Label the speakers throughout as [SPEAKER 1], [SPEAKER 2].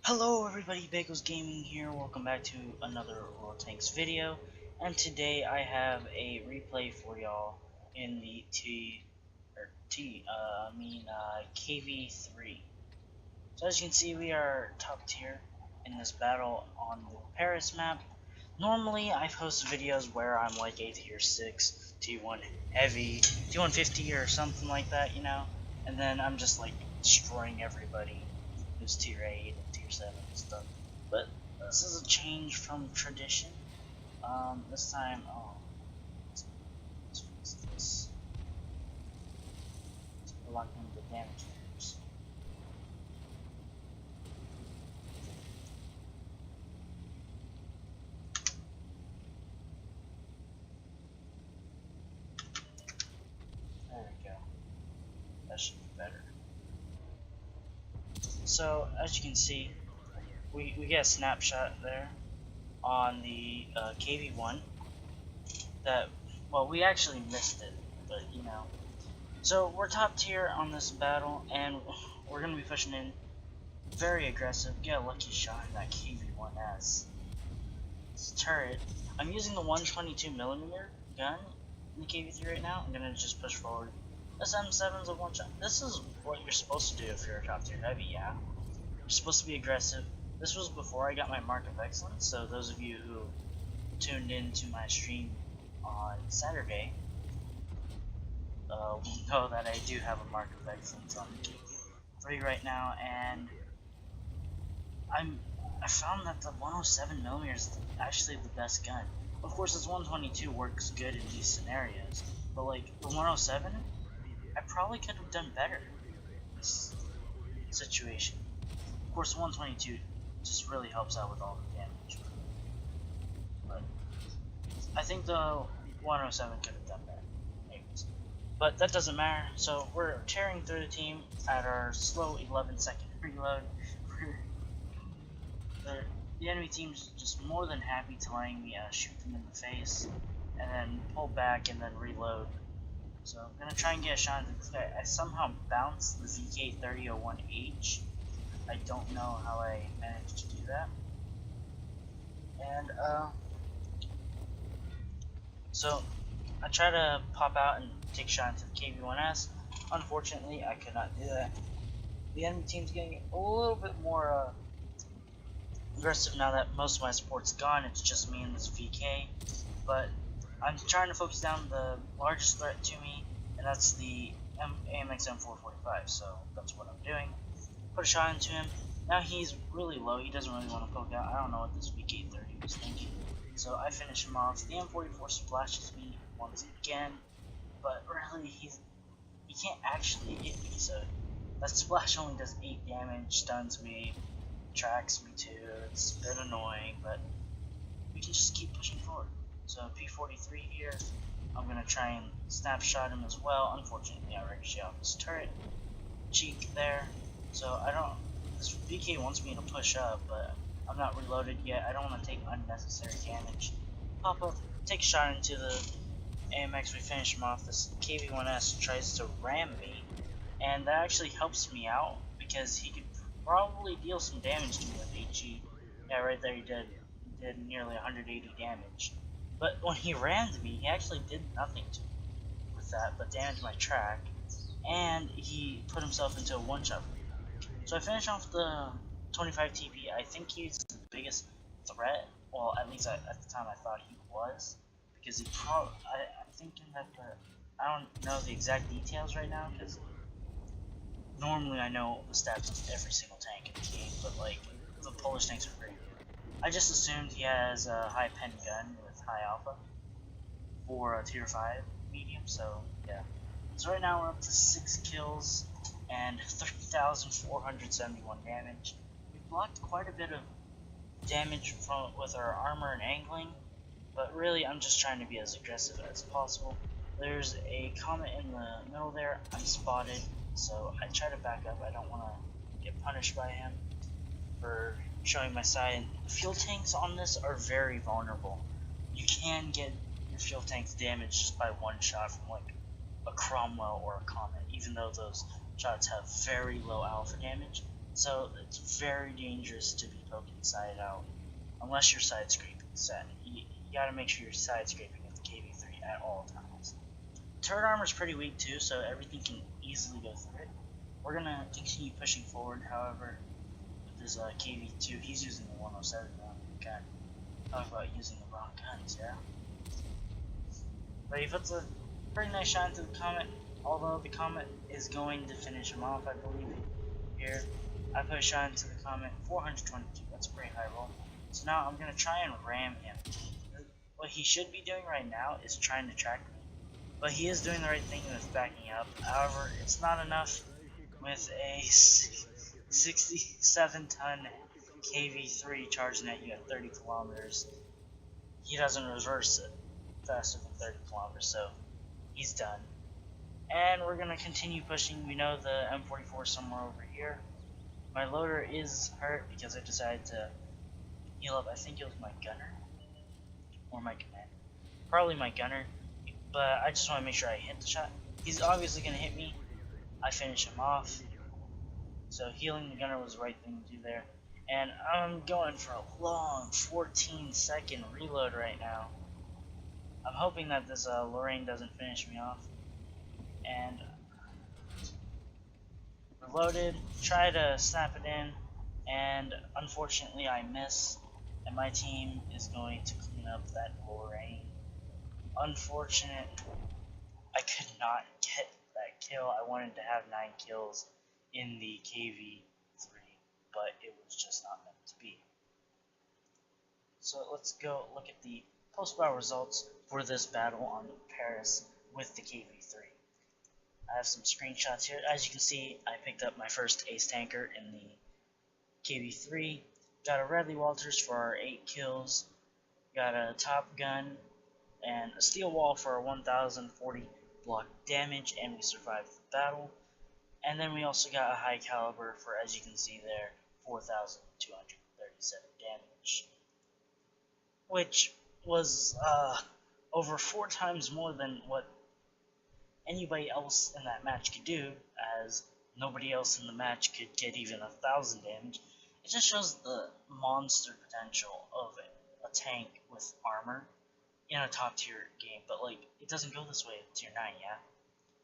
[SPEAKER 1] Hello everybody, Bagels Gaming here. Welcome back to another World Tanks video. And today I have a replay for y'all in the KV-3. So as you can see, we are top tier in this battle on the Paris map. Normally I post videos where I'm like a tier 6, T1 heavy, T150 or something like that, and then I'm just like destroying everybody who's tier 8 and tier 7 and stuff. But this is a change from tradition. This time, let's fix this. Let's lock in the damage numbers. There we go. That should be better. So, as you can see, we get a snapshot there on the KV-1 that, well, we actually missed it, but So we're top tier on this battle, and we're going to be pushing in very aggressive. Get a lucky shot in that KV-1S. This turret. I'm using the 122mm gun in the KV-3 right now. I'm going to just push forward. This M7's a one-shot. This is what you're supposed to do if you're a top tier heavy, yeah? You're supposed to be aggressive. This was before I got my Mark of Excellence, so those of you who tuned into my stream on Saturday will know that I do have a Mark of Excellence on the KV-3 right now, and I found that the 107mm is actually the best gun. Of course, this 122 works good in these scenarios, but like the 107, I probably could have done better in this situation. Of course, the 122 just really helps out with all the damage, but I think the 107 could have done better. Anyways. But that doesn't matter, so we're tearing through the team at our slow 11-second reload. The enemy team's just more than happy to letting me shoot them in the face, and then pull back and then reload. So I'm gonna try and get a shot at this guy. I somehow bounced the ZK-3001H. I don't know how I managed to do that. And so I try to pop out and take a shot into the KV-1S. Unfortunately, I could not do that. The enemy team's getting a little bit more aggressive now that most of my support's gone. It's just me and this VK. But I'm trying to focus down the largest threat to me, and that's the AMX M445. So that's what I'm doing. Put a shot into him. Now he's really low. He doesn't really want to poke out. I don't know what this VK-30 was thinking. So I finish him off. The M44 splashes me once again, but really he can't actually hit me. So that splash only does 8 damage, stuns me, tracks me too. It's a bit annoying, but we can just keep pushing forward. So P43 here. I'm gonna try and snapshot him as well. Unfortunately, I ricochet off his turret cheek there. So this VK wants me to push up, but I'm not reloaded yet. I don't want to take unnecessary damage. Pop up, take a shot into the AMX, we finish him off. This KV-1S tries to ram me, and that actually helps me out, because he could probably deal some damage to me with HE. Yeah, right there he did nearly 180 damage. But when he rammed me, he actually did nothing to me with that, but damaged my track, and he put himself into a one-shot. So I finished off the 25 TP. I think he's the biggest threat. Well, at least at the time I thought he was, because I'm thinking that I don't know the exact details right now, because normally I know the stats of every single tank in the game, but like the Polish tanks are pretty good. I just assumed he has a high pen gun with high alpha for a tier 5 medium, so yeah. So right now we're up to 6 kills and 3,471 damage. We've blocked quite a bit of damage with our armor and angling, but really I'm just trying to be as aggressive as possible. There's a comet in the middle there. I'm spotted, so I try to back up. I don't want to get punished by him for showing my side. The fuel tanks on this are very vulnerable. You can get your fuel tanks damaged just by one shot from like a Cromwell or a Comet, even though those shots have very low alpha damage. So it's very dangerous to be poking side out unless you're side scraping. You gotta make sure you're side scraping with the KV-3 at all times. Turret armor is pretty weak too, so everything can easily go through it. We're gonna continue pushing forward, however, with this KV-2. He's using the 107 gun. Talk about using the wrong guns, yeah? But he puts a pretty nice shot into the Comet, although the Comet is going to finish him off, I believe. Here, I put a shot into the Comet, 422, that's a pretty high roll. So now I'm going to try and ram him. What he should be doing right now is trying to track me, but he is doing the right thing with backing up. However, it's not enough with a 67-ton KV-3 charging at you at 30 kilometers. He doesn't reverse it faster than 30 kilometers, so he's done. And we're going to continue pushing. We know the M44 is somewhere over here. My loader is hurt because I decided to heal up. I think it was my gunner or my commander. Probably my gunner, but I just want to make sure I hit the shot. He's obviously going to hit me. I finish him off. So healing the gunner was the right thing to do there. And I'm going for a long 14-second reload right now. I'm hoping that this Lorraine doesn't finish me off. And reloaded, try to snap it in, and unfortunately I miss, and my team is going to clean up that Lorraine. Unfortunate, I could not get that kill. I wanted to have 9 kills in the KV-3, but it was just not meant to be. So let's go look at the post-battle results for this battle on Paris with the KV-3. I have some screenshots here. As you can see, I picked up my first ace tanker in the KV-3. Got a Radley Walters for our 8 kills. Got a Top Gun and a Steel Wall for our 1040 block damage, and we survived the battle. And then we also got a High Caliber for, as you can see there, 4,237 damage. Which was over 4 times more than what anybody else in that match could do, as nobody else in the match could get even 1,000 damage. It just shows the monster potential of a tank with armor in a top tier game, but like, it doesn't go this way at tier 9, yeah?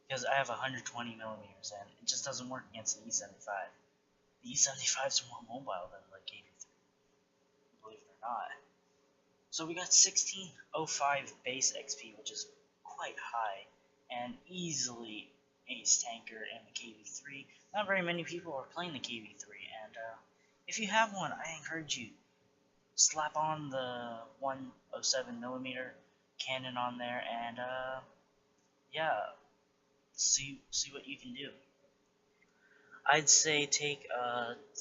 [SPEAKER 1] Because I have 120 millimeters and it just doesn't work against the E75. The E75 is more mobile than the KV-3, believe it or not. So we got 1605 base XP, which is quite high, and easily ace tanker in the KV-3. Not very many people are playing the KV-3, and if you have one, I encourage you, slap on the 107mm cannon on there, and yeah, see what you can do. I'd say take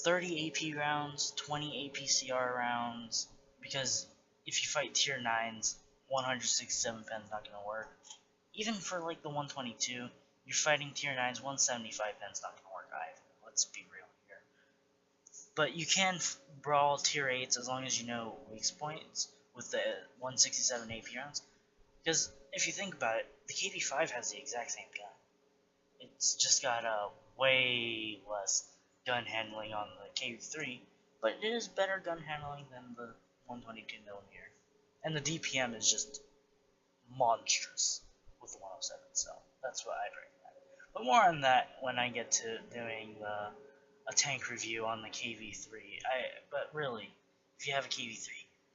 [SPEAKER 1] 30 AP rounds, 20 APCR rounds, because if you fight tier 9s, 167 pen's not going to work. Even for like the 122, you're fighting tier 9s, 175 pen's not going to work either. Let's be real here. But you can brawl tier 8s as long as you know weak points with the 167 AP rounds. Because if you think about it, the KV-5 has the exact same gun. It's just got way less gun handling on the KV-3, but it is better gun handling than the 122mm. And the DPM is just monstrous with the 107, so that's what I'd recommend. But more on that when I get to doing a tank review on the KV-3. But really, if you have a KV-3,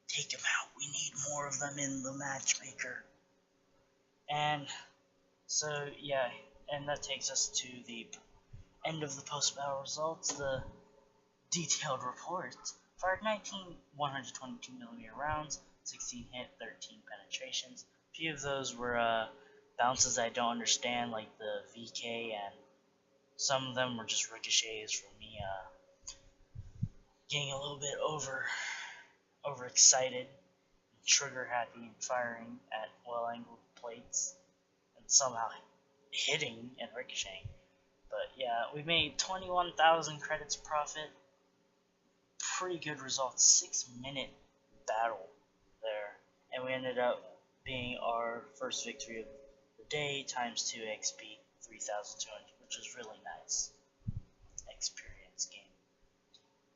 [SPEAKER 1] take them out. We need more of them in the matchmaker. And so, yeah, and that takes us to the end of the post-battle results, the detailed report. Fired 19 122mm rounds, 16 hit, 13 penetrations. A few of those were bounces I don't understand, like the VK, and some of them were just ricochets from me getting a little bit overexcited, trigger happy, and firing at well-angled plates, and somehow hitting and ricocheting. But yeah, we made 21,000 credits profit. Pretty good results. 6-minute battle there, and we ended up being our first victory of the day, times 2 XP, 3,200, which was really nice experience game.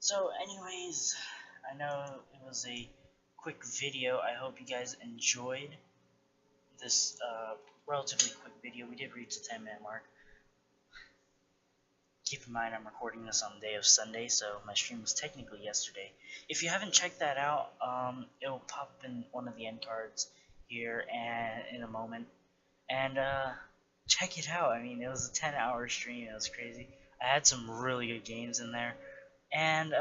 [SPEAKER 1] So anyways, I know it was a quick video. I hope you guys enjoyed this relatively quick video. We did reach the 10-minute mark. Keep in mind I'm recording this on the day of Sunday, so my stream was technically yesterday. If you haven't checked that out, it'll pop in one of the end cards here and in a moment. And check it out. I mean, it was a 10-hour stream. It was crazy. I had some really good games in there. And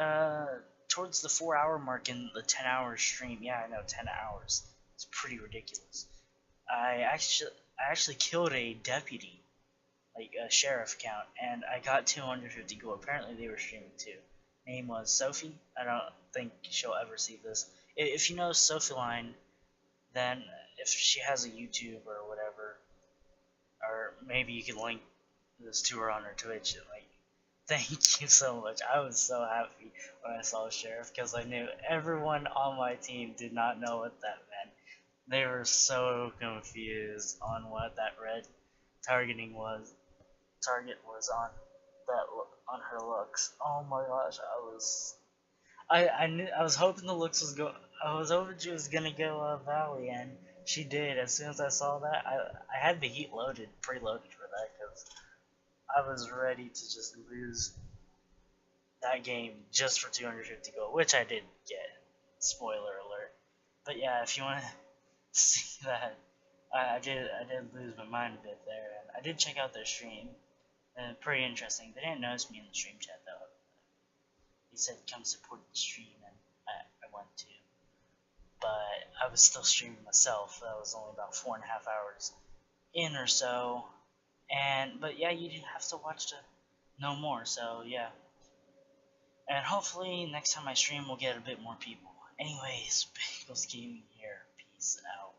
[SPEAKER 1] towards the 4-hour mark in the 10-hour stream, yeah, I know, 10 hours. It's pretty ridiculous. I actually killed a deputy, like a sheriff count, and I got 250 gold. Apparently they were streaming too. Name was Sophie. I don't think she'll ever see this. If you know Sophie Line, then if she has a YouTube or whatever, or maybe you can link this to her on her Twitch. And, like, thank you so much. I was so happy when I saw Sheriff because I knew everyone on my team did not know what that meant. They were so confused on what that red targeting was. Target was on on her looks. Oh my gosh, I knew I was hoping the looks was go. I was hoping she was gonna go Valley, and she did. As soon as I saw that, I had the heat loaded, preloaded for that because I was ready to just lose that game just for 250 gold, which I did get. Spoiler alert. But yeah, if you want to see that, I did lose my mind a bit there, and I did check out their stream. Pretty interesting. They didn't notice me in the stream chat though. He said come support the stream, and I went to. But I was still streaming myself. That was only about 4.5 hours in or so. But yeah, you didn't have to watch to know more. So yeah, and hopefully next time I stream we'll get a bit more people. Anyways, Bagels Gaming here. Peace out.